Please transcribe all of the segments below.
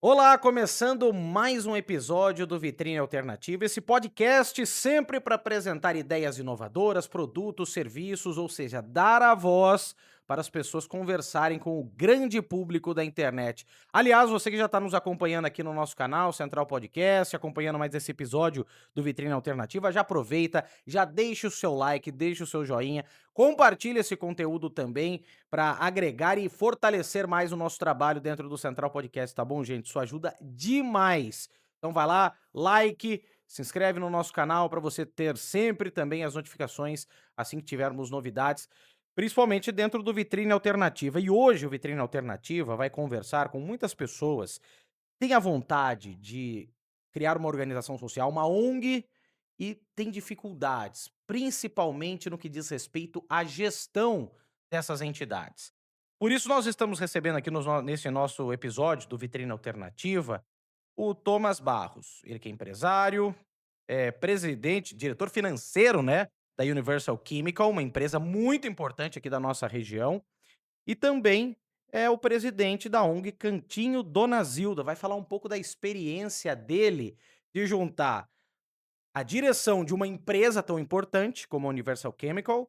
Olá, começando mais um episódio do Vitrine Alternativa, esse podcast sempre para apresentar ideias inovadoras, produtos, serviços, ou seja, dar a voz para as pessoas conversarem com o grande público da internet. Aliás, você que já está nos acompanhando aqui no nosso canal, Central Podcast, acompanhando mais esse episódio do Vitrine Alternativa, já aproveita, já deixa o seu like, deixa o seu joinha, compartilha esse conteúdo também para agregar e fortalecer mais o nosso trabalho dentro do Central Podcast, tá bom, gente? Isso ajuda demais. Então vai lá, like, se inscreve no nosso canal para você ter sempre também as notificações assim que tivermos novidades, principalmente dentro do Vitrine Alternativa. E hoje o Vitrine Alternativa vai conversar com muitas pessoas que têm a vontade de criar uma organização social, uma ONG, e tem dificuldades, principalmente no que diz respeito à gestão dessas entidades. Por isso nós estamos recebendo aqui nesse nosso episódio do Vitrine Alternativa, o Thomas Barros. Ele que é empresário, é presidente, diretor financeiro, né, da Universal Chemical, uma empresa muito importante aqui da nossa região, e também é o presidente da ONG Cantinho Dona Zilda. Vai falar um pouco da experiência dele de juntar a direção de uma empresa tão importante como a Universal Chemical,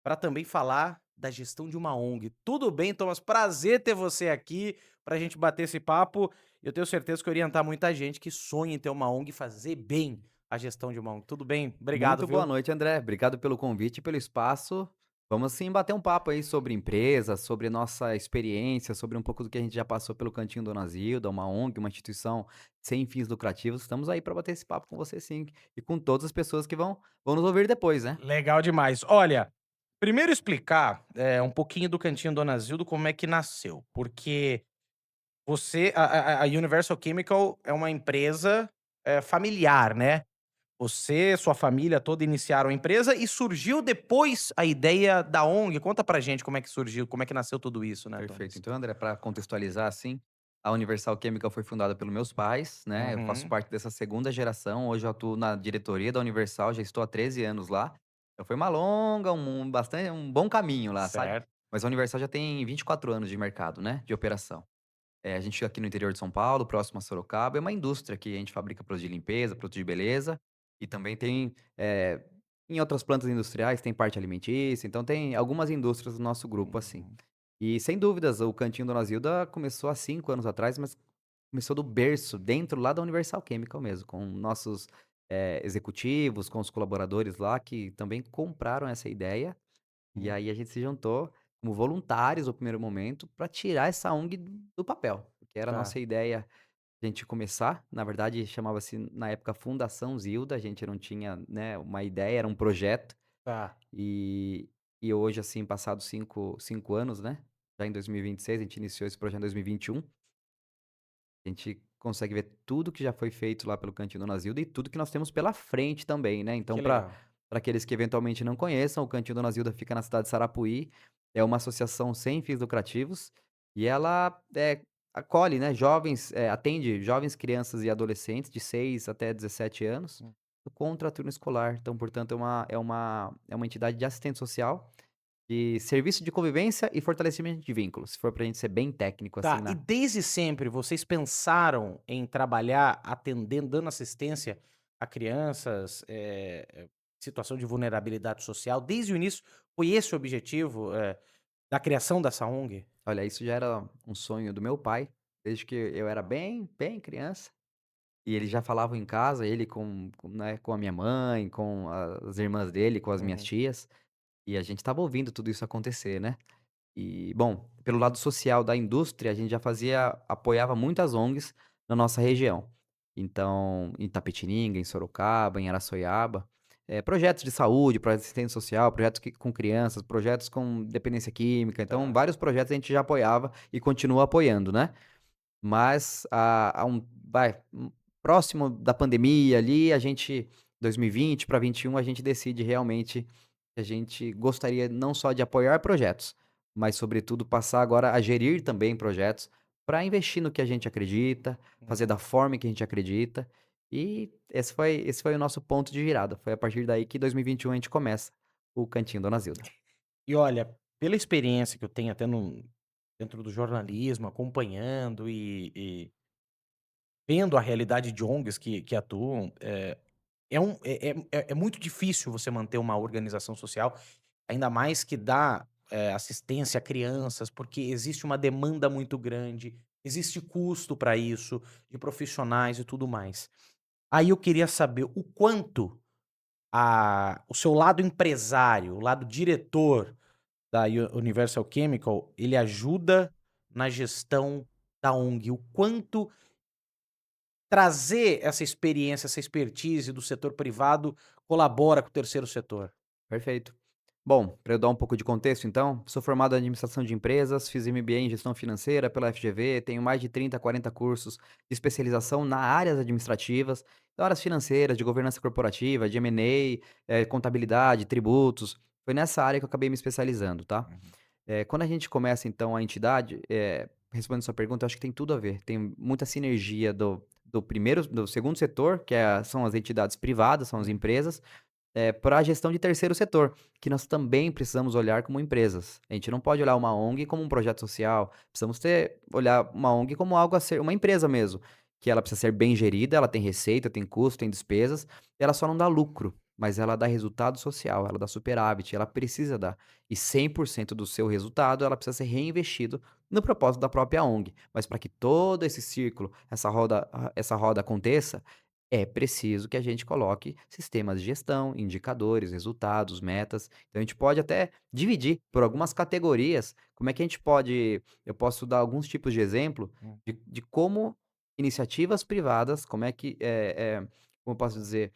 para também falar da gestão de uma ONG. Tudo bem, Thomas? Prazer ter você aqui para a gente bater esse papo. Eu tenho certeza que orientar muita gente que sonha em ter uma ONG e fazer bem a gestão de uma ONG. Tudo bem? Obrigado, Muito boa viu? noite, André. Obrigado pelo convite e pelo espaço. Vamos sim bater um papo aí sobre empresa, sobre nossa experiência, sobre um pouco do que a gente já passou pelo Cantinho Dona Zilda, uma ONG, uma instituição sem fins lucrativos. Estamos aí para bater esse papo com você sim e com todas as pessoas que vão nos ouvir depois, né? Legal demais. Olha, primeiro explicar um pouquinho do Cantinho Dona Zildo, como é que nasceu. Porque a Universal Chemical é uma empresa familiar, né? Você, sua família toda iniciaram a empresa e surgiu depois a ideia da ONG. Conta pra gente como é que surgiu, como é que nasceu tudo isso, né, Perfeito. Thomas? Então, André, para contextualizar assim, a Universal Chemical foi fundada pelos meus pais, né? Eu faço Uhum. parte dessa segunda geração. Hoje eu atuo na diretoria da Universal, já estou há 13 anos lá. Então foi uma longa, bastante, um bom caminho lá, sabe? Certo. Mas a Universal já tem 24 anos de mercado, né? De operação. A gente fica aqui no interior de São Paulo, próximo a Sorocaba. É uma indústria que a gente fabrica produtos de limpeza, produtos de beleza. E também tem, em outras plantas industriais, tem parte alimentícia. Então tem algumas indústrias do nosso grupo, assim. Uhum. E sem dúvidas, o Cantinho Dona Zilda começou há 5 anos atrás, mas começou do berço, dentro lá da Universal Chemical mesmo, com nossos, executivos, com os colaboradores lá que também compraram essa ideia, e Hum. aí a gente se juntou como voluntários no primeiro momento para tirar essa ONG do papel, porque era a Tá, nossa ideia a gente começar, na verdade chamava-se na época Fundação Zilda, a gente não tinha, né, uma ideia, era um projeto, tá. e e hoje, assim, passados cinco anos, né, já em 2026, a gente iniciou esse projeto em 2021, a gente consegue ver tudo que já foi feito lá pelo Cantinho Dona Zilda e tudo que nós temos pela frente também, né. Então Que para legal. aqueles que eventualmente não conheçam, o Cantinho Dona Zilda fica na cidade de Sarapuí, é uma associação sem fins lucrativos, e ela, acolhe, né, jovens, atende jovens crianças e adolescentes de 6 até 17 anos, Hum. contra turno escolar. Então, portanto, é uma entidade de assistente social, de serviço de convivência e fortalecimento de vínculos, se for pra gente ser bem técnico, assim, Tá, e na desde sempre vocês pensaram em trabalhar atendendo, dando assistência a crianças, situação de vulnerabilidade social? Desde o início foi esse o objetivo, da criação dessa ONG? olha, isso já era um sonho do meu pai, desde que eu era bem criança, e ele já falava em casa, ele né, com a minha mãe, com as irmãs dele, com as minhas Uhum. tias, e a gente estava ouvindo tudo isso acontecer, né. E, bom, pelo lado social da indústria, a gente já apoiava muitas ONGs na nossa região. Então, em Itapetininga, em Sorocaba, em Araçoiaba, projetos de saúde, projetos de assistência social, projetos com crianças, projetos com dependência química, então Tá. vários projetos a gente já apoiava e continua apoiando, né. Mas próximo da pandemia ali, a gente 2020 para 21 a gente decide realmente que a gente gostaria não só de apoiar projetos, mas sobretudo passar agora a gerir também projetos, para investir no que a gente acredita, fazer Uhum. da forma que a gente acredita, e esse foi o nosso ponto de virada, foi a partir daí que 2021 a gente começa o Cantinho Dona Zilda. E olha, pela experiência que eu tenho até dentro do jornalismo, acompanhando vendo a realidade de ONGs que atuam, é muito difícil você manter uma organização social, ainda mais que dá, assistência a crianças, porque existe uma demanda muito grande, existe custo para isso, de profissionais e tudo mais. Aí eu queria saber o quanto o seu lado empresário, o lado diretor da Universal Chemical, ele ajuda na gestão da ONG, o quanto trazer essa experiência, essa expertise do setor privado colabora com o terceiro setor. Perfeito. Bom, para eu dar um pouco de contexto, então, sou formado em administração de empresas, fiz MBA em gestão financeira pela FGV, tenho mais de 30, 40 cursos de especialização na áreas administrativas, então, áreas financeiras, de governança corporativa, de M&A, contabilidade, tributos. Foi nessa área que eu acabei me especializando, tá? Uhum. Quando a gente começa, então, a entidade, respondendo sua pergunta, eu acho que tem tudo a ver. Tem muita sinergia do segundo setor, são as entidades privadas, são as Uhum. empresas, para a gestão de terceiro setor, que nós também precisamos olhar como empresas. A gente não pode olhar uma ONG como um projeto social, precisamos olhar uma ONG como algo a ser uma empresa mesmo, que ela precisa ser bem gerida, ela tem receita, tem custo, tem despesas, ela só não dá lucro, mas ela dá resultado social, ela dá superávit, ela precisa dar. E 100% do seu resultado, ela precisa ser reinvestido no propósito da própria ONG. Mas para que todo esse círculo, essa roda aconteça, é preciso que a gente coloque sistemas de gestão, indicadores, resultados, metas. Então a gente pode até dividir por algumas categorias. Como é que a gente pode eu posso dar alguns tipos de exemplo de como iniciativas privadas, como é que, como eu posso dizer,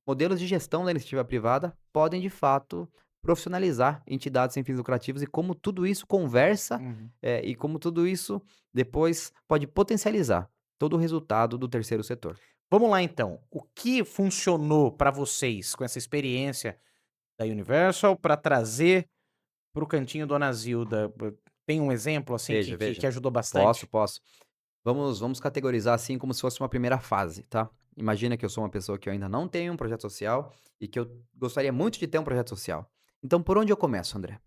modelos de gestão da iniciativa privada podem de fato profissionalizar entidades sem fins lucrativos e como tudo isso conversa, Uhum. e como tudo isso depois pode potencializar todo o resultado do terceiro setor. Vamos lá então, o que funcionou para vocês com essa experiência da Universal para trazer para o cantinho Dona Zilda? Tem um exemplo, assim, que Veja, que que veja. ajudou Posso, bastante? posso. Vamos categorizar, assim, como se fosse uma primeira fase, tá. Imagina que eu sou uma pessoa que eu ainda não tenho um projeto social e que eu gostaria muito de ter um projeto social. Então por onde eu começo, André?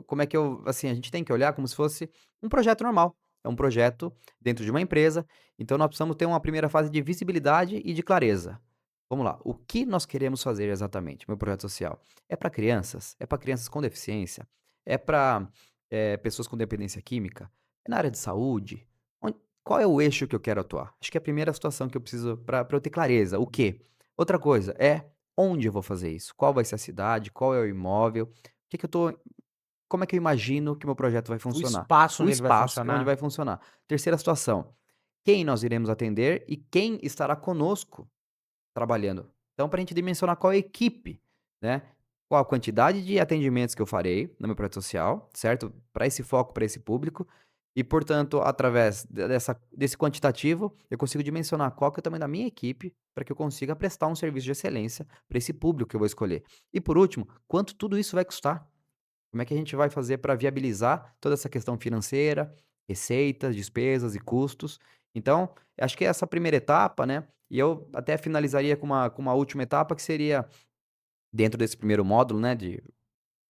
Como é que eu assim, a gente tem que olhar como se fosse um projeto normal. É um projeto dentro de uma empresa, então nós precisamos ter uma primeira fase de visibilidade e de clareza. Vamos lá, o que nós queremos fazer exatamente, meu projeto social? É para crianças? É para crianças com deficiência? É para pessoas com dependência química? É na área de saúde? On Qual é o eixo que eu quero atuar? Acho que é a primeira situação que eu preciso para eu ter clareza, o quê? Outra coisa é onde eu vou fazer isso? Qual vai ser a cidade? Qual é o imóvel? O que que eu tô Como é que eu imagino que o meu projeto vai O funcionar? espaço O onde ele vai espaço onde funcionar? vai funcionar. Terceira situação, quem nós iremos atender e quem estará conosco trabalhando. Então, para a gente dimensionar qual é a equipe, né, qual a quantidade de atendimentos que eu farei no meu projeto social, certo? Para esse foco, para esse público, e portanto, através desse quantitativo, eu consigo dimensionar qual que é o tamanho da minha equipe, para que eu consiga prestar um serviço de excelência para esse público que eu vou escolher. E por último, quanto tudo isso vai custar? Como é que a gente vai fazer para viabilizar toda essa questão financeira, receitas, despesas e custos? Então, acho que essa primeira etapa, né, e eu até finalizaria com uma última etapa que seria, dentro desse primeiro módulo, né, de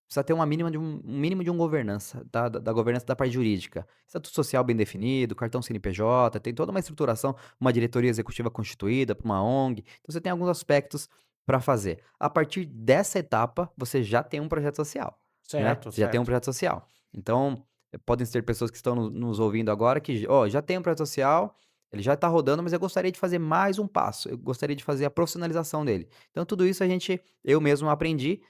precisa ter um mínimo de governança, da governança da parte jurídica. Estatuto social bem definido, cartão CNPJ, tem toda uma estruturação, uma diretoria executiva constituída para uma ONG, então você tem alguns aspectos para fazer. A partir dessa etapa, você já tem um projeto social, né, Certo, você já tem um certo. projeto social. Então, podem ser pessoas que estão nos ouvindo agora que, ó, já tem um projeto social, ele já está rodando, mas eu gostaria de fazer mais um passo, eu gostaria de fazer a profissionalização dele. Então tudo isso eu mesmo aprendi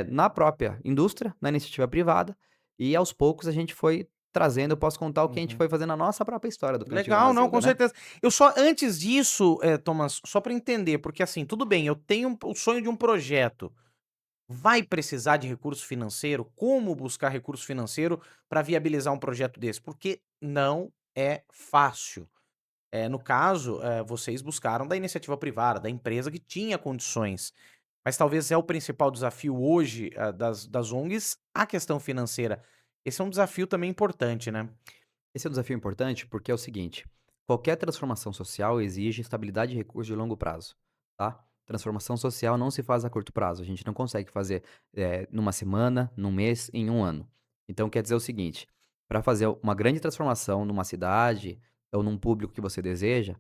na própria indústria, na iniciativa privada, e aos poucos a gente foi trazendo, eu posso contar o que a gente Uhum. foi fazendo na nossa própria história do Cantinho Dona Legal, não, com Zilda, né. certeza. Eu só antes disso, Thomas, só para entender, porque, assim, tudo bem, eu tenho o sonho de um projeto. Vai precisar de recurso financeiro? Como buscar recurso financeiro para viabilizar um projeto desse? Porque não é fácil. No caso, vocês buscaram da iniciativa privada, da empresa que tinha condições. Mas talvez é o principal desafio hoje, das ONGs, a questão financeira. Esse é um desafio também importante, né? Esse é um desafio importante porque é o seguinte: qualquer transformação social exige estabilidade e recursos de longo prazo, tá? Transformação social não se faz a curto prazo, a gente não consegue fazer, numa semana, num mês, em um ano. Então quer dizer o seguinte, para fazer uma grande transformação numa cidade, ou num público que você deseja,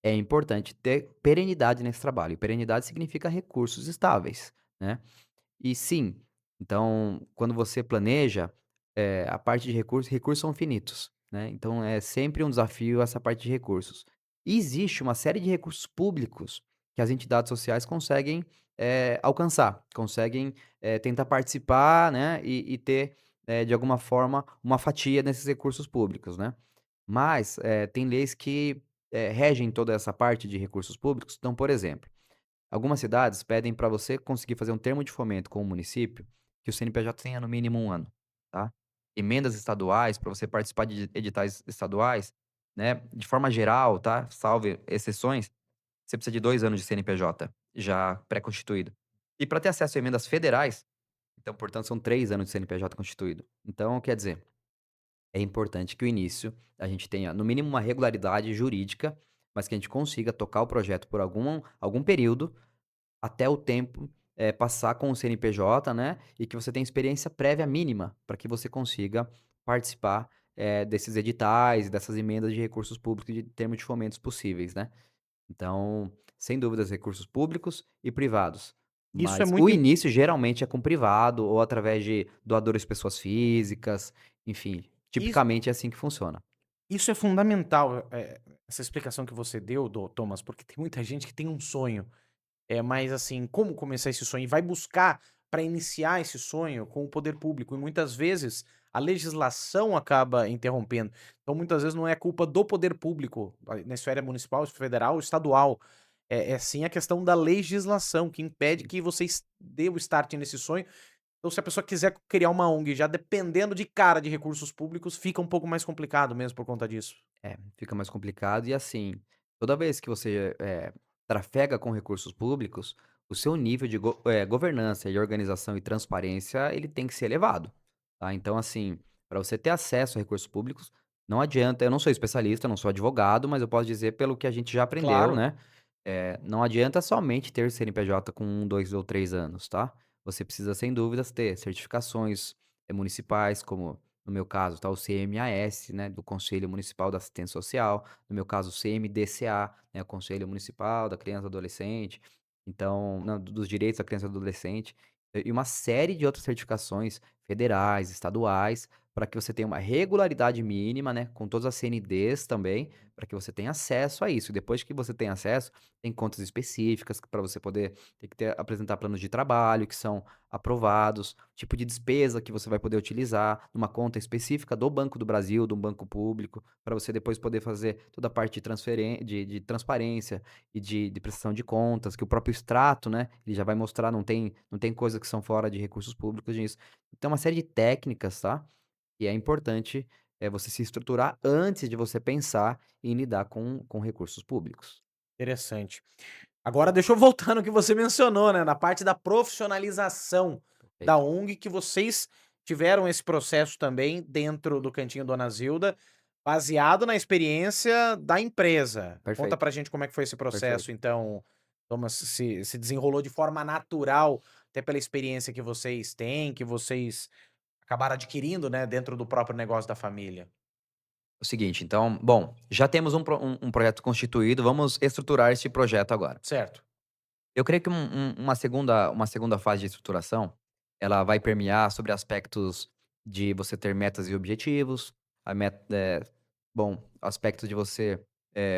é importante ter perenidade nesse trabalho. E perenidade significa recursos estáveis, né? E sim, então, quando você planeja, a parte de recursos são finitos, né, então é sempre um desafio essa parte de recursos. E existe uma série de recursos públicos que as entidades sociais conseguem, alcançar, conseguem, tentar participar, né, e ter, de alguma forma, uma fatia desses recursos públicos, né. Mas, tem leis que, regem toda essa parte de recursos públicos. Então, por exemplo, algumas cidades pedem para você conseguir fazer um termo de fomento com o município, que o CNPJ tenha no mínimo 1 ano, tá. Emendas estaduais, para você participar de editais estaduais, né, de forma geral, tá, salve exceções, você precisa de 2 anos de CNPJ já pré-constituído. E para ter acesso a emendas federais, então, portanto, são 3 anos de CNPJ constituído. Então, quer dizer, é importante que o início a gente tenha, no mínimo, uma regularidade jurídica, mas que a gente consiga tocar o projeto por algum período até o tempo, passar com o CNPJ, né, e que você tenha experiência prévia mínima, para que você consiga participar, desses editais e dessas emendas de recursos públicos de termos de fomentos possíveis, né. Então, sem dúvidas, recursos públicos e privados, Isso é mas o muito início geralmente é com privado ou através de doadores pessoas físicas, enfim, isso tipicamente é assim que funciona. isso é fundamental, essa explicação que você deu, Thomas, porque tem muita gente que tem um sonho. É, mas assim, como começar esse sonho? E vai buscar para iniciar esse sonho com o poder público, e muitas vezes a legislação acaba interrompendo. Então, muitas vezes não é culpa do poder público, na esfera municipal, federal, estadual. É sim a questão da legislação que impede que você dê o start nesse sonho. Então, se a pessoa quiser criar uma ONG já dependendo de cara de recursos públicos, fica um pouco mais complicado mesmo por conta disso. É, fica mais complicado e assim, toda vez que você, trafega com recursos públicos, o seu nível de governança e organização e transparência, ele tem que ser elevado, tá. Então assim, para você ter acesso a recursos públicos, não adianta, eu não sou especialista, não sou advogado, mas eu posso dizer pelo que a gente já aprendeu, Claro. né, não adianta somente ter CNPJ com 1, 2 ou 3 anos, tá. Você precisa sem dúvidas ter certificações, municipais, como no meu caso, tá o CMAS, né, do Conselho Municipal da Assistência Social, no meu caso o CMDCA, né, o Conselho Municipal da Criança e Adolescente, então não, dos direitos da criança e do adolescente, e uma série de outras certificações federais, estaduais, para que você tenha uma regularidade mínima, né, com todas as CNDs também, para que você tenha acesso a isso. E depois que você tem acesso, tem contas específicas para você poder ter que apresentar planos de trabalho que são aprovados, tipo de despesa que você vai poder utilizar numa conta específica do Banco do Brasil, de um banco público, para você depois poder fazer toda a parte de de transparência e de prestação de contas, que o próprio extrato, né, ele já vai mostrar, não tem coisas que são fora de recursos públicos nisso. Então uma série de técnicas, tá, e é importante, você se estruturar antes de você pensar em lidar com recursos públicos. Interessante. Agora deixa eu voltar no que você mencionou, né, na parte da profissionalização da Perfeito, ONG, que vocês tiveram esse processo também dentro do Cantinho Dona Zilda, baseado na experiência da empresa. Conta perfeito, pra gente como é que foi esse processo perfeito. então, como se desenrolou de forma natural, até pela experiência que vocês têm, que vocês acabaram adquirindo, né, dentro do próprio negócio da família. O seguinte, então, bom, já temos um projeto constituído, vamos estruturar este projeto agora. Certo. Eu creio que uma segunda fase de estruturação, ela vai permear sobre aspectos de você ter metas e objetivos, bom, aspectos de você,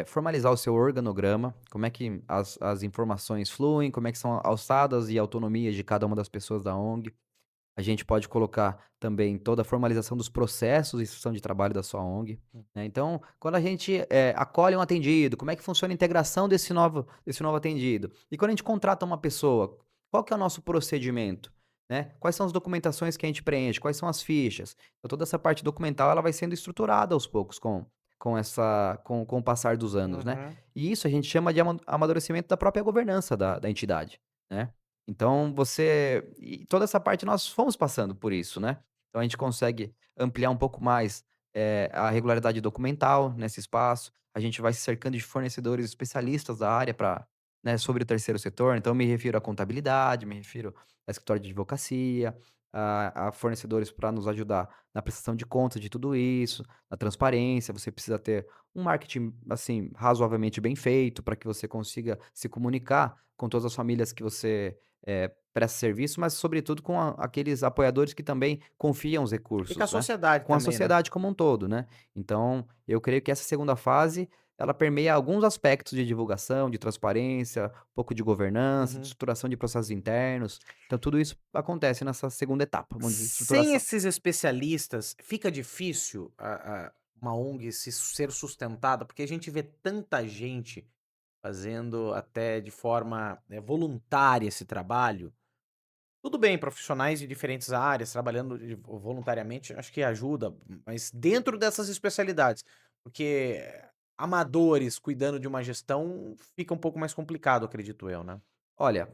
formalizar o seu organograma, como é que as informações fluem, como é que são alçadas e autonomias de cada uma das pessoas da ONG. A gente pode colocar também toda a formalização dos processos de instrução de trabalho da sua ONG, né. Então, quando a gente, acolhe um atendido, como é que funciona a integração desse novo atendido? E quando a gente contrata uma pessoa, qual que é o nosso procedimento, né? Quais são as documentações que a gente preenche? Quais são as fichas? Então toda essa parte documental, ela vai sendo estruturada aos poucos com o passar dos anos, né. Uhum. E isso a gente chama de amadurecimento da própria governança da entidade, né. Então você e toda essa parte nós fomos passando por isso, né. Então a gente consegue ampliar um pouco mais, a regularidade documental nesse espaço, a gente vai se cercando de fornecedores especialistas da área para, né, sobre o terceiro setor, então me refiro à contabilidade, me refiro a escritório de advocacia, a fornecedores para nos ajudar na prestação de contas de tudo isso, na transparência. Você precisa ter um marketing, assim, razoavelmente bem feito para que você consiga se comunicar com todas as famílias que você, presta serviço, mas sobretudo com aqueles apoiadores que também confiam os E com a recursos, né, sociedade com a também, né. sociedade como um todo, né. Então, eu creio que essa segunda fase, ela permeia alguns aspectos de divulgação, de transparência, um pouco de governança, de Uhum. estruturação de processos internos. Então tudo isso acontece nessa segunda etapa, vamos dizer, Sem estruturação. esses especialistas, fica difícil uma ONG ser sustentada, porque a gente vê tanta gente fazendo até de forma, voluntária esse trabalho. Tudo bem, profissionais de diferentes áreas trabalhando voluntariamente, acho que ajuda, mas dentro dessas especialidades, porque amadores cuidando de uma gestão fica um pouco mais complicado, acredito eu, né? Olha,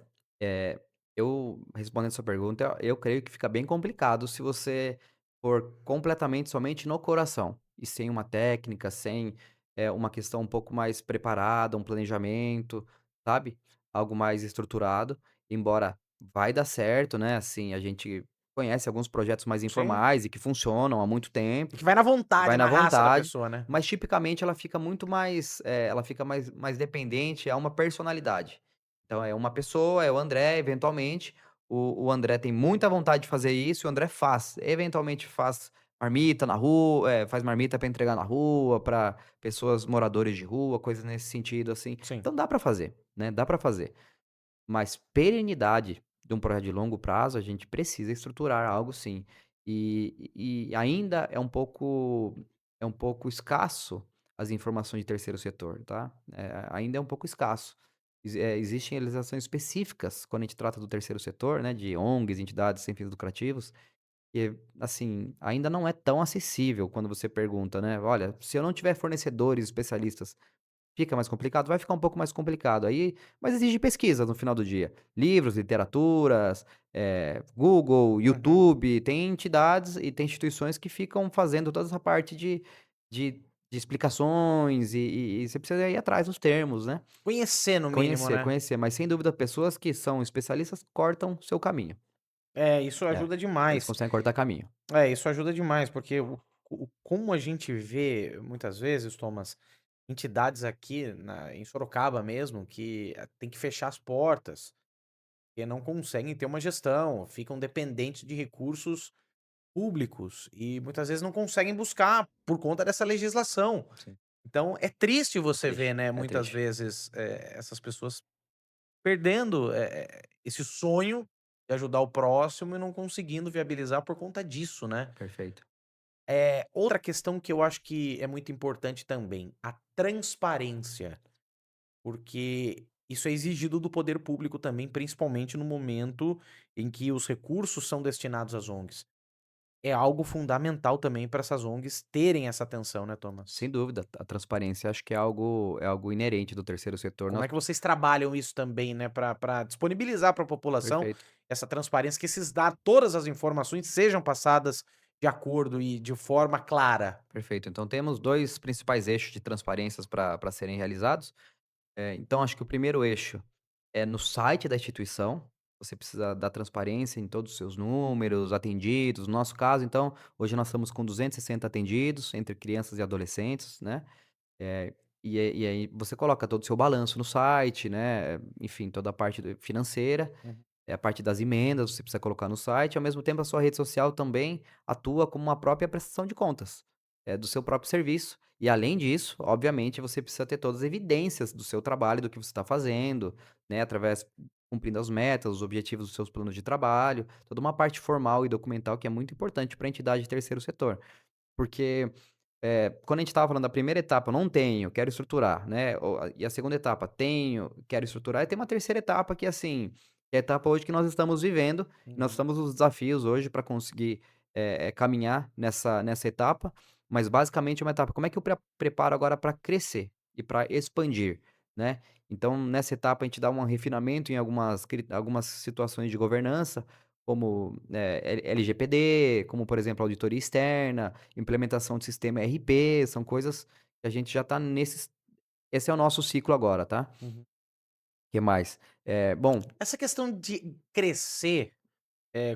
eu respondendo sua pergunta, eu creio que fica bem complicado se você for completamente somente no coração, e sem uma técnica, sem, uma questão um pouco mais preparada, um planejamento, sabe, algo mais estruturado, embora vai dar certo, né, assim, a gente conhece alguns projetos mais Sim. informais e que funcionam há muito E tempo. que vai na Vai vontade, na na raça da vontade, pessoa, né? mas tipicamente ela fica muito mais, ela fica mais dependente a uma personalidade. Então é uma pessoa, é o André, eventualmente, o André tem muita vontade de fazer isso e o André faz. Eventualmente faz marmita na rua, faz marmita para entregar na rua, para pessoas moradores de rua, coisas nesse sentido, assim. Sim. Então dá para fazer, né, dá para fazer. Mas perenidade de um projeto de longo prazo, a gente precisa estruturar algo sim. E ainda é um pouco escasso as informações de terceiro setor, tá. Ainda é um pouco escasso. Existem legislações específicas quando a gente trata do terceiro setor, né, de ONGs, entidades sem fins lucrativos, que, assim, ainda não é tão acessível quando você pergunta, né: "Olha, se eu não tiver fornecedores especialistas, fica mais complicado?" Vai ficar um pouco mais complicado, aí mas exige pesquisa no final do dia. Livros, literaturas, Google, Uhum. YouTube, tem entidades e tem instituições que ficam fazendo toda essa parte de de explicações e você precisa ir atrás dos termos, né. Conhecer no mínimo, Conhecer, né? conhecer, mas sem dúvida pessoas que são especialistas cortam seu caminho. É, isso É, ajuda eles demais. conseguem cortar caminho. É, isso ajuda demais, porque como a gente vê muitas vezes, Thomas, entidades aqui em Sorocaba mesmo, que tem que fechar as portas, porque não conseguem ter uma gestão, ficam dependentes de recursos públicos e muitas vezes não conseguem buscar por conta dessa legislação. Sim, Então é triste é você ver, triste, né, é muitas triste. vezes, essas pessoas perdendo, esse sonho de ajudar o próximo e não conseguindo viabilizar por conta disso, né. Perfeito. Outra questão que eu acho que é muito importante também, a transparência, porque isso é exigido do poder público também, principalmente no momento em que os recursos são destinados às ONGs. É algo fundamental também para essas ONGs terem essa atenção, né, Thomas? Sem dúvida, a transparência acho que é algo inerente do terceiro setor. Como Nós é que vocês trabalham isso também, né, para disponibilizar para a população Perfeito, essa transparência, que esses dados, todas as informações sejam passadas de acordo e de forma clara? perfeito. Então temos 2 principais eixos de transparências para serem realizados. Então acho que o primeiro eixo é no site da instituição, você precisa dar transparência em todos os seus números, atendidos. No nosso caso, então, hoje nós estamos com 260 atendidos entre crianças e adolescentes, né. E aí você coloca todo o seu balanço no site, né, enfim, toda a parte financeira. Uhum. É a parte das emendas, você precisa colocar no site, ao mesmo tempo a sua rede social também atua como uma própria prestação de contas, do seu próprio serviço. E além disso, obviamente, você precisa ter todas as evidências do seu trabalho, do que você está fazendo, né, através cumprindo as metas, os objetivos dos seus planos de trabalho, toda uma parte formal e documental que é muito importante para a entidade de terceiro setor. Porque quando a gente estava falando da primeira etapa, não tenho, quero estruturar, né, e a segunda etapa, tenho, quero estruturar, e tem uma terceira etapa que, assim, é a etapa hoje que nós estamos vivendo, nós Uhum. estamos nos desafios hoje para conseguir, caminhar nessa etapa, mas basicamente é uma etapa, como é que eu preparo agora para crescer e para expandir, né. Então nessa etapa a gente dá um refinamento em algumas situações de governança, como, LGPD, como por exemplo auditoria externa, implementação de sistema ERP, são coisas que a gente já tá nesses esse é o nosso ciclo agora, tá. Uhum. Que mais? Bom, Essa questão de crescer,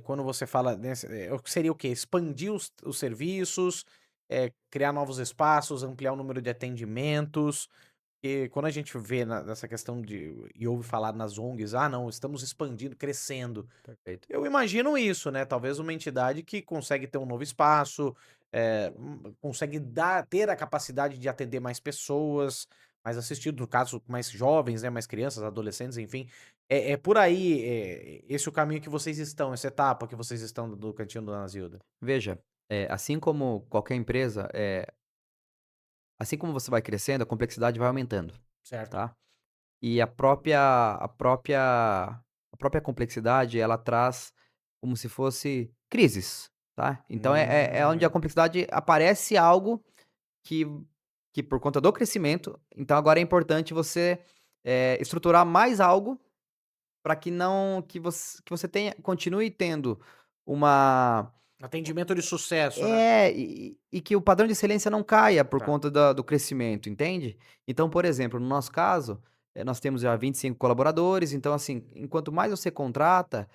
quando você fala nesse seria o quê? Expandir os serviços, criar novos espaços, ampliar o número de atendimentos, e quando a gente vê nessa questão e ouve falar nas ONGs: "Ah não, estamos expandindo, crescendo". Perfeito. Eu imagino isso, né, talvez uma entidade que consegue ter um novo espaço, consegue ter a capacidade de atender mais pessoas, mais assistido, no caso, mais jovens, né, mais crianças, adolescentes, enfim. É por aí, esse o caminho que vocês estão, essa etapa que vocês estão do Cantinho da Ana Zilda, Veja, assim como qualquer empresa, assim como você vai crescendo, a complexidade vai aumentando, certo? tá? E a própria complexidade, ela traz como se fosse crises, tá? Então é onde a Hum, complexidade aparece algo que que por conta do crescimento, então agora é importante você, estruturar mais algo para que não que você tenha continue tendo uma atendimento de sucesso, né? e que o padrão de excelência não caia por Tá. conta da do crescimento, entende? Então, por exemplo, no nosso caso, nós temos já 25 colaboradores, então, assim, enquanto mais você contrata,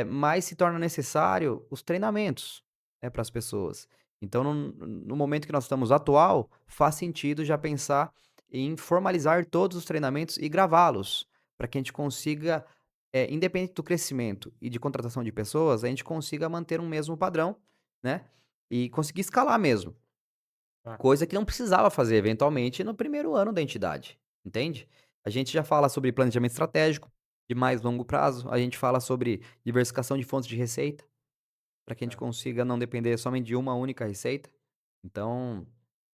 mais se torna necessário os treinamentos, né, para as pessoas. Então, no momento que nós estamos atual, faz sentido já pensar em formalizar todos os treinamentos e gravá-los, para que a gente consiga, independente do crescimento e de contratação de pessoas, a gente consiga manter um mesmo padrão, né, e conseguir escalar mesmo. Tá. Coisa que não precisava fazer eventualmente no primeiro ano da entidade, entende? A gente já fala sobre planejamento estratégico de mais longo prazo, a gente fala sobre diversificação de fontes de receita, para que a gente Tá. consiga não depender somente de uma única receita. Então,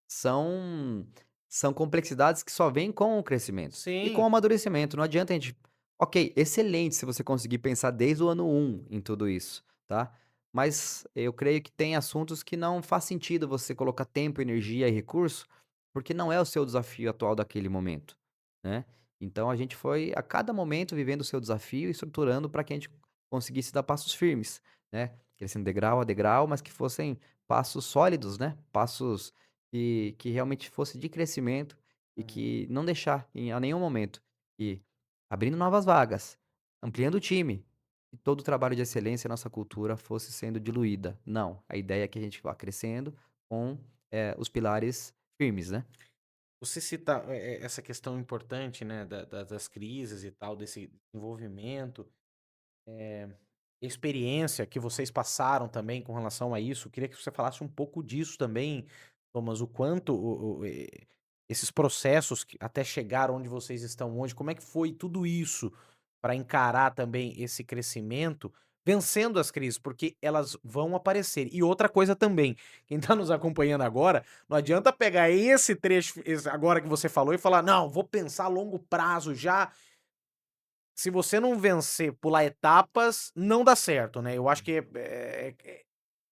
são são complexidades que só vêm com o crescimento e com o Sim. amadurecimento. Não adianta a gente ok, excelente se você conseguir pensar desde o ano um em tudo isso, tá. Mas eu creio que tem assuntos que não faz sentido você colocar tempo, energia e recurso, porque não é o seu desafio atual daquele momento, né. Então a gente foi a cada momento vivendo o seu desafio e estruturando para que a gente conseguisse dar passos firmes, né, crescendo degrau a degrau, mas que fossem passos sólidos, né, passos que realmente fosse de crescimento e Uhum. que não deixar a nenhum momento e abrindo novas vagas, ampliando o time, e todo o trabalho de excelência, nossa cultura fosse sendo diluída. Não, a ideia é que a gente vá crescendo com, os pilares firmes, né. Você cita, essa questão importante, né, das crises e tal, desse envolvimento, experiência que vocês passaram também com relação a isso. Queria que você falasse um pouco disso também, Thomas, o quanto esses processos até chegar onde vocês estão hoje, como é que foi tudo isso para encarar também esse crescimento, vencendo as crises, porque elas vão aparecer. E outra coisa também, quem está nos acompanhando agora, não adianta pegar esse trecho agora que você falou e falar, não, vou pensar a longo prazo já. Se você não vencer, pular etapas, não dá certo, né. Eu acho que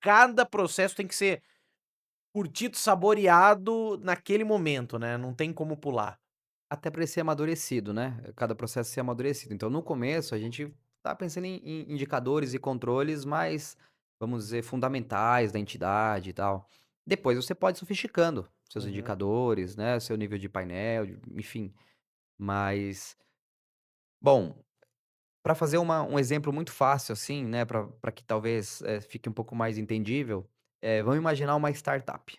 cada processo tem que ser curtido, saboreado naquele momento, né, não tem como pular. Até para ele ser amadurecido, né, cada processo ser amadurecido. Então, no começo, a gente tá pensando em indicadores e controles mais, vamos dizer, fundamentais da entidade e tal. Depois você pode ir sofisticando seus Uhum, indicadores, né, seu nível de painel, enfim. Mas, bom, para fazer um exemplo muito fácil, assim, né, para que talvez, fique um pouco mais entendível, vamos imaginar uma startup.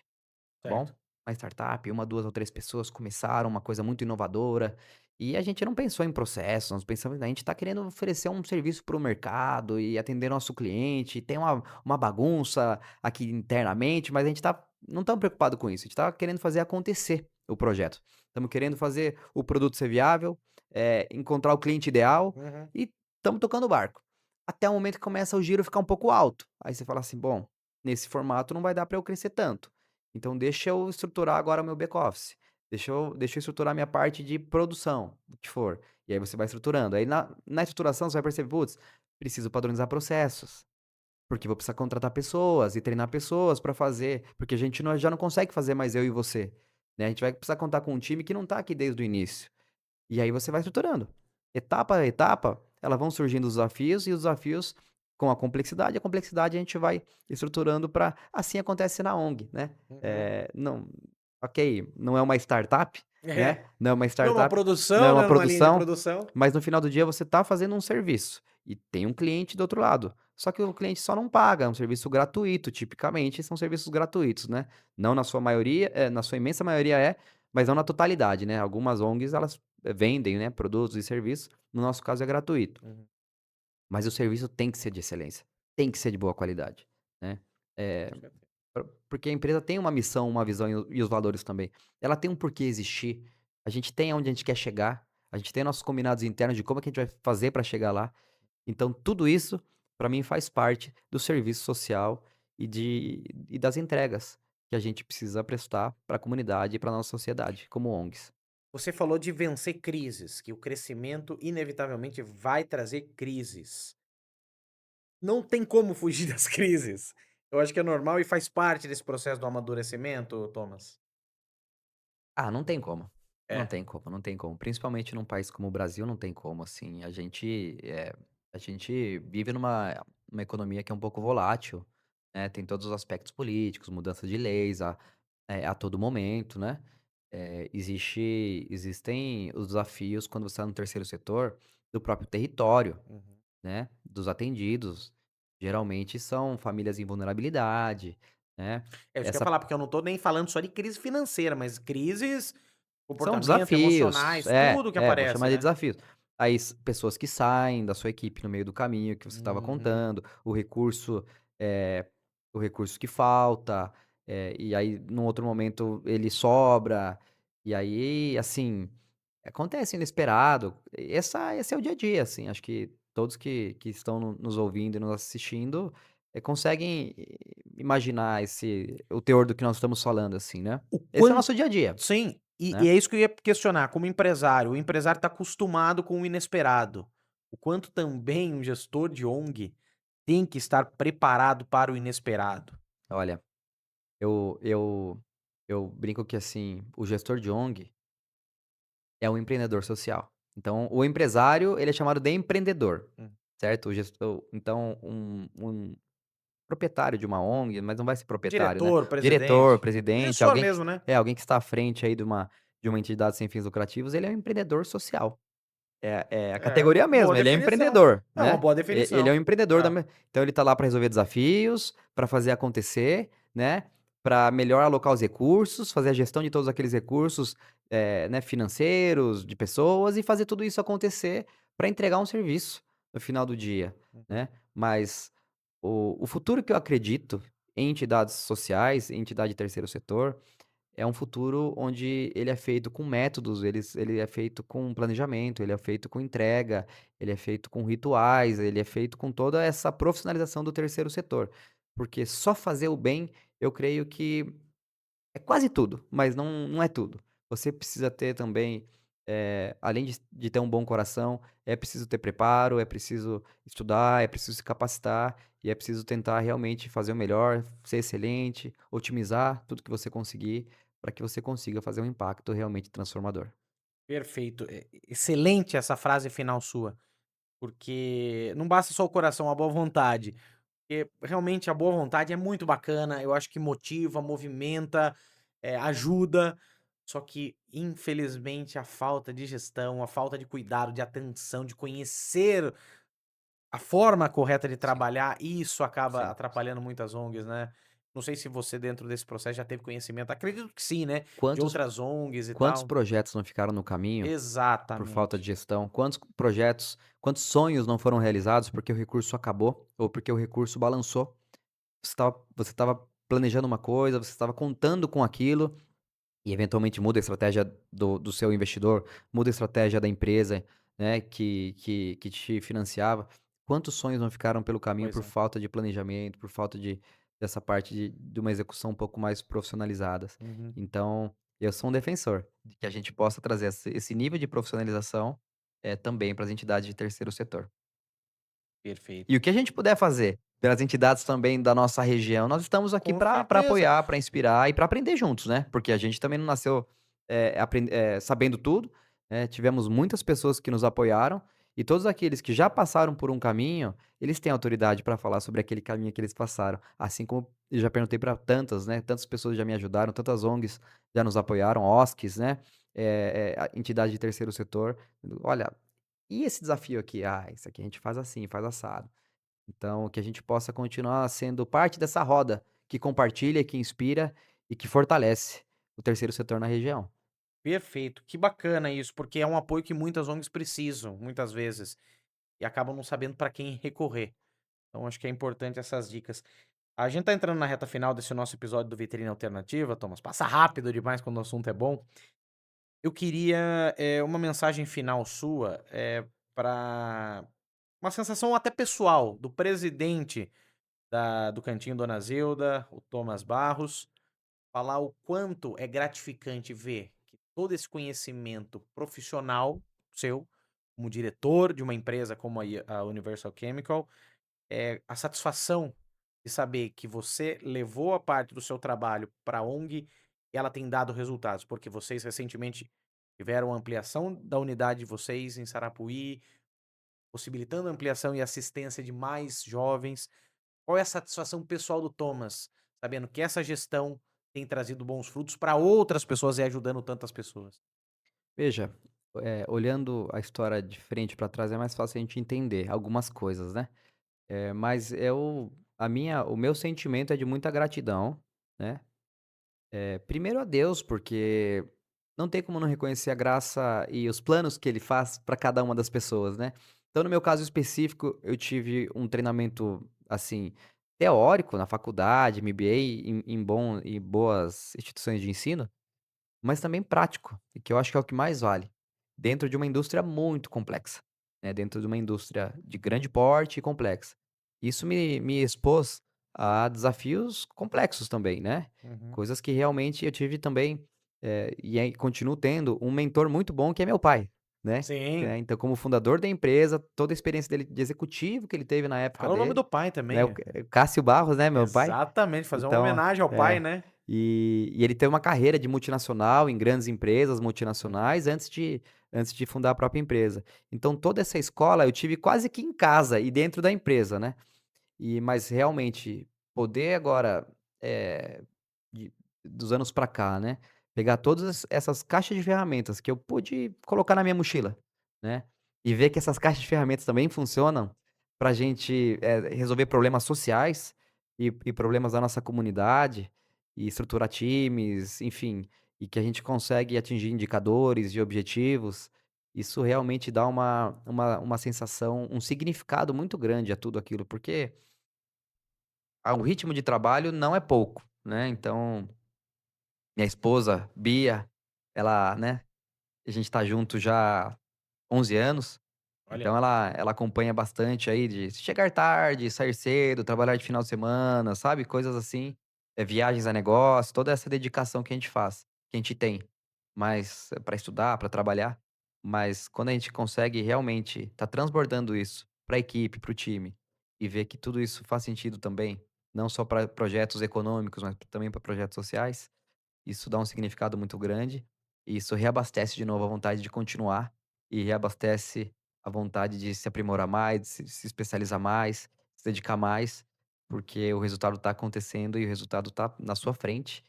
Tá bom? certo. Uma startup, uma, 2 ou 3 pessoas começaram uma coisa muito inovadora, e a gente não pensou em processos, nós pensamos a gente está querendo oferecer um serviço para o mercado e atender nosso cliente, tem uma bagunça aqui internamente, mas a gente não estamos preocupado com isso, a gente está querendo fazer acontecer o projeto. Estamos querendo fazer o produto ser viável, encontrar o cliente ideal Uhum. e estamos tocando o barco. Até o momento que começa o giro ficar um pouco alto, aí você fala assim: "Bom, nesse formato não vai dar para eu crescer tanto". Então deixa eu estruturar agora o meu back-office, deixa eu estruturar minha parte de produção, o que for. E aí você vai estruturando. Aí na estruturação você vai perceber: "Putz, preciso padronizar processos, porque vou precisar contratar pessoas e treinar pessoas para fazer, porque a gente já não consegue fazer mais eu e você, né, a gente vai precisar contar com um time que não está aqui desde o início". E aí você vai estruturando. Etapa a etapa, elas vão surgindo os desafios e os desafios com a complexidade a gente vai estruturando para assim acontece na ONG, né. Uhum. Não ok, não é uma startup, né, É. não é uma Não é uma startup, não é produção, uma né, numa linha de produção, produção. mas no final do dia você está fazendo um serviço. e tem um cliente do outro lado. Só que o cliente só não paga, é um serviço gratuito, tipicamente são serviços gratuitos, né. Não na sua maioria, na sua imensa maioria é, mas não na totalidade, né. Algumas ONGs elas, vendem, né, produtos e serviços, no nosso caso é gratuito. Uhum. Mas o serviço tem que ser de excelência, tem que ser de boa qualidade, né. Com Eh, certeza. porque a empresa tem uma missão, uma visão e os valores também. Ela tem um porquê existir, a gente tem aonde a gente quer chegar, a gente tem nossos combinados internos de como é que a gente vai fazer para chegar lá. Então tudo isso, para mim, faz parte do serviço social e das entregas que a gente precisa prestar para a comunidade e para nossa sociedade, como ONGs. Você falou de vencer crises, que o crescimento inevitavelmente vai trazer crises. Não tem como fugir das crises. Eu acho que é normal e faz parte desse processo do amadurecimento, Thomas. Ah, não tem como. Não É. tem como, não tem como. Principalmente num país como o Brasil, não tem como, assim. A gente vive numa economia que é um pouco volátil, né? Tem todos os aspectos políticos, mudança de leis a todo momento, né? Existem os desafios quando você está no terceiro setor do próprio território, Uhum. né? Dos atendidos. Geralmente são famílias em vulnerabilidade, né? É isso que eu ia Essa falar, porque eu não tô nem falando só de crise financeira, mas crises, São comportamento, desafios. emocionais, tudo que Vou aparece, chamar de né. desafios. Aí pessoas que saem da sua equipe no meio do caminho que você estava Uhum. contando, eh, o recurso que falta, e aí num outro momento ele sobra, e aí, assim, acontece inesperado. Esse é o dia a dia, assim, acho que todos que estão nos ouvindo e nos assistindo, conseguem imaginar o teor do que nós estamos falando, assim, né. O Esse é o quanto nosso dia a dia, sim, e né. é isso que eu ia questionar, como empresário, o empresário está acostumado com o inesperado. O quanto também um gestor de ONG tem que estar preparado para o inesperado. Olha, eu brinco que, assim, o gestor de ONG é um empreendedor social. Então, o empresário, ele é chamado de empreendedor, Hum. certo? O gestor então, um proprietário de uma ONG, mas não vai ser proprietário, né? Diretor, Diretor, presidente, presidente, gestor alguém que mesmo, né. alguém que está à frente aí de uma entidade sem fins lucrativos, ele é um empreendedor social. É a É, categoria boa mesmo, ele é definição. empreendedor, É uma né. boa Ele é um definição. empreendedor É. então ele tá lá para resolver desafios, para fazer acontecer, né, para melhor alocar os recursos, fazer a gestão de todos aqueles recursos, né, financeiros, de pessoas e fazer tudo isso acontecer para entregar um serviço no final do dia, Uhum. né. Mas o futuro que eu acredito em entidades sociais, em entidade de terceiro setor, é um futuro onde ele é feito com métodos, ele é feito com planejamento, ele é feito com entrega, ele é feito com rituais, ele é feito com toda essa profissionalização do terceiro setor. Porque só fazer o bem, eu creio que é quase tudo, mas não é tudo. Você precisa ter também, além de ter um bom coração, é preciso ter preparo, é preciso estudar, é preciso se capacitar e é preciso tentar realmente fazer o melhor, ser excelente, otimizar tudo que você conseguir, para que você consiga fazer um impacto realmente transformador. Perfeito. Excelente essa frase final sua, porque não basta só o coração, a boa vontade. Porque realmente a boa vontade é muito bacana, eu acho que motiva, movimenta, ajuda, só que infelizmente a falta de gestão, a falta de cuidado, de atenção, de conhecer a forma correta de Sim, trabalhar, isso acaba sim. atrapalhando muitas ONGs, né. Não sei se você dentro desse processo já teve conhecimento, acredito que sim, né, de Quantos outras ONGs e quantos tal. projetos não ficaram no caminho por falta de Exatamente. gestão? Quantos sonhos não foram realizados porque o recurso acabou ou porque o recurso balançou? Você estava planejando uma coisa, você estava contando com aquilo e eventualmente muda a estratégia do seu investidor, muda a estratégia da empresa, né, que te financiava. Quantos sonhos não ficaram pelo caminho Pois por é. falta de planejamento, por falta dessa parte de uma execução um pouco mais profissionalizadas. Uhum. Então, eu sou um defensor de que a gente possa trazer esse nível de profissionalização, também para as entidades de terceiro setor. E Perfeito. o que a gente puder fazer pelas entidades também da nossa região, nós estamos aqui Com para certeza. apoiar, para inspirar e para aprender juntos, né, porque a gente também não nasceu, sabendo tudo, né, tivemos muitas pessoas que nos apoiaram, e todos aqueles que já passaram por um caminho, eles têm autoridade para falar sobre aquele caminho que eles passaram, assim como eu já perguntei para tantas, né, tantas pessoas já me ajudaram, tantas ONGs já nos apoiaram, OSCs, né, a entidade de terceiro setor. Olha, E esse desafio aqui? Ah, isso aqui a gente faz assim, faz assado. Então, que a gente possa continuar sendo parte dessa roda que compartilha, que inspira e que fortalece o terceiro setor na região. Perfeito, que bacana isso, porque é um apoio que muitas ONGs precisam, muitas vezes, e acabam não sabendo para quem recorrer. Então acho que é importante essas dicas. A gente tá entrando na reta final desse nosso episódio do Vitrine Alternativa, Thomas. Passa rápido demais quando o assunto é bom. Eu queria, uma mensagem final sua, para uma sensação até pessoal do presidente do Cantinho Dona Zilda, o Thomas Barros, falar o quanto é gratificante ver que todo esse conhecimento profissional seu, como diretor de uma empresa como a Universal Chemical, a satisfação de saber que você levou a parte do seu trabalho para a ONG e ela tem dado resultados, porque vocês recentemente tiveram ampliação da unidade de vocês em Sarapuí, possibilitando a ampliação e assistência de mais jovens. Qual é a satisfação pessoal do Thomas, sabendo que essa gestão tem trazido bons frutos para outras pessoas e ajudando tantas pessoas? Veja, olhando a história de frente para trás é mais fácil a gente entender algumas coisas, né. Mas o meu sentimento é de muita gratidão, né. Primeiro a Deus, porque não tem como não reconhecer a graça e os planos que ele faz para cada uma das pessoas, né. Então, no meu caso específico, eu tive um treinamento, assim, teórico na faculdade, MBA em boas instituições de ensino, mas também prático, e que eu acho que é o que mais vale, dentro de uma indústria muito complexa, né, dentro de uma indústria de grande porte e complexa. Isso me expôs a desafios complexos também, né, Uhum. coisas que realmente eu tive também, e aí continuo tendo um mentor muito bom que é meu pai, Sim, então como fundador da empresa, toda a experiência dele de executivo que ele teve na época fala o nome dele, do pai né, também. o Cássio Barros, né, meu pai. Exatamente, fazer uma Então homenagem ao pai, é. né. E ele teve uma carreira de multinacional em grandes empresas Uhum. multinacionais antes de fundar a própria empresa. Então toda essa escola eu tive quase que em casa e dentro da empresa, né. Mas realmente poder agora, eh, de dos anos pra cá, né, pegar todas essas caixas de ferramentas que eu pude colocar na minha mochila, né, e ver que essas caixas de ferramentas também funcionam pra gente, resolver problemas sociais e problemas da nossa comunidade, e estruturar times, enfim, e que a gente consegue atingir indicadores e objetivos, isso realmente dá uma sensação, um significado muito grande a tudo aquilo, porque o ritmo de trabalho não é pouco, né, então, minha esposa, Bia, ela, né, a gente tá junto já há 11 anos, Olha então só. ela acompanha bastante aí de chegar tarde, sair cedo, trabalhar de final de semana, sabe, coisas assim, viagens a negócio, toda essa dedicação que a gente faz, que a gente tem, mas para estudar, para trabalhar, mas quando a gente consegue realmente tá transbordando isso pra equipe, para o time, e ver que tudo isso faz sentido também, não só para projetos econômicos, mas também para projetos sociais, isso dá um significado muito grande, e isso reabastece de novo a vontade de continuar, e reabastece a vontade de se aprimorar mais, de se especializar mais, se dedicar mais, porque o resultado está acontecendo e o resultado está na sua frente.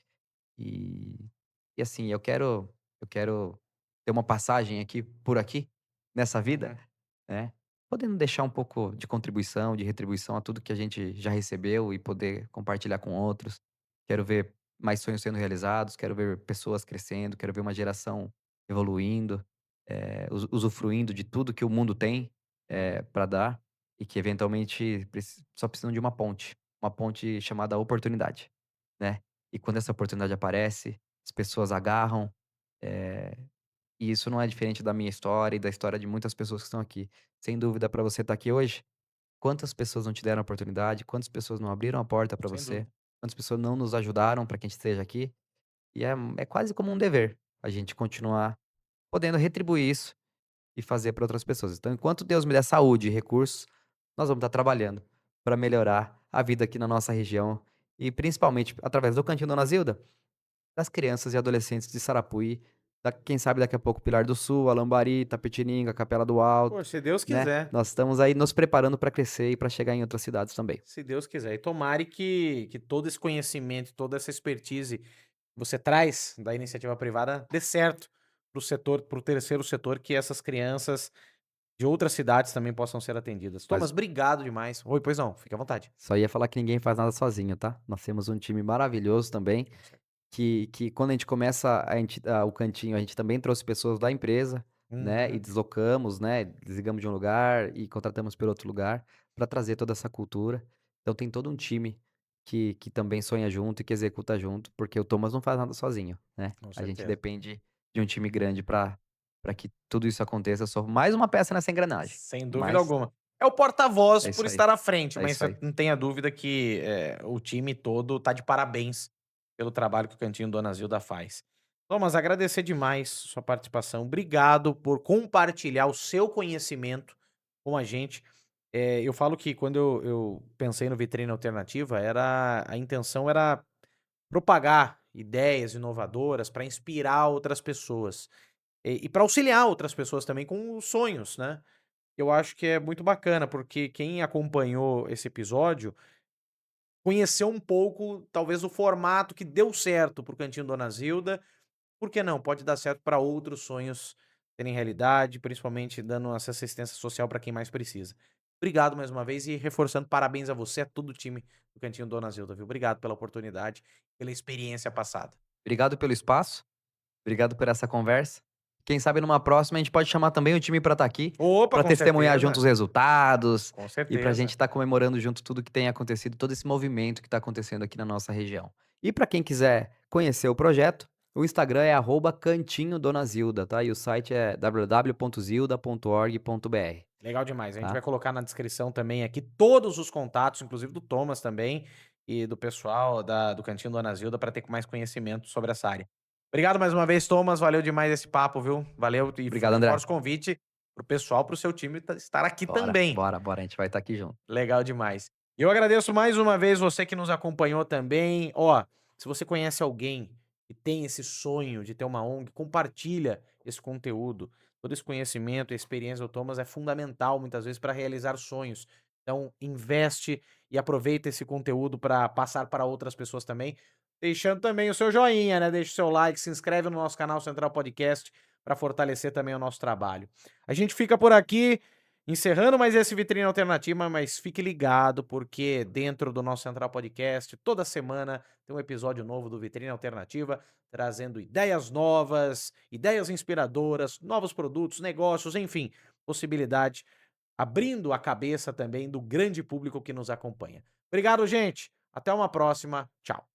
E assim, eu quero ter uma passagem aqui, nessa vida, Uhum. né, podendo deixar um pouco de contribuição, de retribuição a tudo que a gente já recebeu e poder compartilhar com outros. Quero ver mais sonhos sendo realizados, quero ver pessoas crescendo, quero ver uma geração evoluindo, usufruindo de tudo que o mundo tem, pra dar, e que eventualmente só precisam de uma ponte chamada oportunidade, né. E quando essa oportunidade aparece, as pessoas agarram, eh e isso não é diferente da minha história e da história de muitas pessoas que estão aqui. Sem dúvida, para você estar aqui hoje, quantas pessoas não te deram a oportunidade, quantas pessoas não abriram a porta para Sem você, dúvida, quantas pessoas não nos ajudaram para que a gente esteja aqui, e é quase como um dever a gente continuar podendo retribuir isso e fazer para outras pessoas. Então, enquanto Deus me der saúde e recursos, nós vamos estar trabalhando para melhorar a vida aqui na nossa região e principalmente através do Cantinho Dona Zilda, das crianças e adolescentes de Sarapuí, quem sabe daqui a pouco Pilar do Sul, Alambari, Tapetininga, Capela do pô, Alto, se Deus né. quiser. Nós estamos aí nos preparando para crescer e para chegar em outras cidades também. Se Deus quiser. E tomare que todo esse conhecimento, toda essa expertise que você traz da iniciativa privada dê certo para o setor, para o terceiro setor, que essas crianças de outras cidades também possam ser atendidas. Mas Thomas, obrigado demais. Oi, pois não, fique à vontade. só ia falar que ninguém faz nada sozinho, tá? Nós temos um time maravilhoso também, Com certeza. que quando a gente começa o cantinho, a gente também trouxe pessoas da empresa, né, e Uhum, deslocamos, né, desligamos de um lugar e contratamos por outro lugar, para trazer toda essa cultura. Então tem todo um time que também sonha junto e que executa junto, porque o Thomas não faz nada sozinho, né. com A gente certeza. depende de um time grande para que tudo isso aconteça. Eu sou mais uma peça nessa engrenagem, Sem dúvida mas alguma. É o porta-voz é por isso aí, estar à frente, é mas isso você aí. não tenha dúvida que, o time todo tá de parabéns pelo trabalho que o Cantinho Dona Zilda faz. Thomas, agradecer demais sua participação. Obrigado por compartilhar o seu conhecimento com a gente. Eu falo que quando eu pensei no Vitrine Alternativa, a intenção era propagar ideias inovadoras para inspirar outras pessoas, e para auxiliar outras pessoas também com os sonhos, né. Eu acho que é muito bacana, porque quem acompanhou esse episódio conheceu um pouco, talvez, o formato que deu certo para o Cantinho Dona Zilda. Por que não? Pode dar certo para outros sonhos terem realidade, principalmente dando essa assistência social para quem mais precisa. Obrigado mais uma vez e reforçando, parabéns a você, a todo o time do Cantinho Dona Zilda, viu? Obrigado pela oportunidade, pela experiência passada. Obrigado pelo espaço. Obrigado por essa conversa. Quem sabe numa próxima a gente pode chamar também o time para estar aqui, Opa, para com testemunhar juntos certeza, os resultados com e para a gente certeza. estar comemorando junto tudo que tem acontecido, todo esse movimento que está acontecendo aqui na nossa região. E para quem quiser conhecer o projeto, o Instagram é @cantinho Dona Zilda, tá? E o site é www.zilda.org.br, Legal demais. A gente vai tá? colocar na descrição também aqui todos os contatos, inclusive do Thomas também, e do pessoal do Cantinho Dona Zilda, para ter mais conhecimento sobre essa área. Obrigado mais uma vez, Thomas. Valeu demais esse papo, viu? Valeu e Obrigado, André. reforço o convite pro pessoal, pro seu time estar aqui Bora, também. bora, bora, a gente vai estar aqui junto. Legal demais. E eu agradeço mais uma vez você que nos acompanhou também. Ó, se você conhece alguém que tem esse sonho de ter uma ONG, compartilha esse conteúdo. Todo esse conhecimento e experiência do Thomas é fundamental muitas vezes para realizar sonhos. Então, investe e aproveita esse conteúdo para passar para outras pessoas também. Deixando também o seu joinha, né? Deixa o seu like, se inscreve no nosso canal Central Podcast para fortalecer também o nosso trabalho. A gente fica por aqui. Encerrando mais esse Vitrine Alternativa, mas fique ligado, porque dentro do nosso Central Podcast, toda semana tem um episódio novo do Vitrine Alternativa, trazendo ideias novas, ideias inspiradoras, novos produtos, negócios, enfim, possibilidade, abrindo a cabeça também do grande público que nos acompanha. Obrigado, gente. Até uma próxima. Tchau.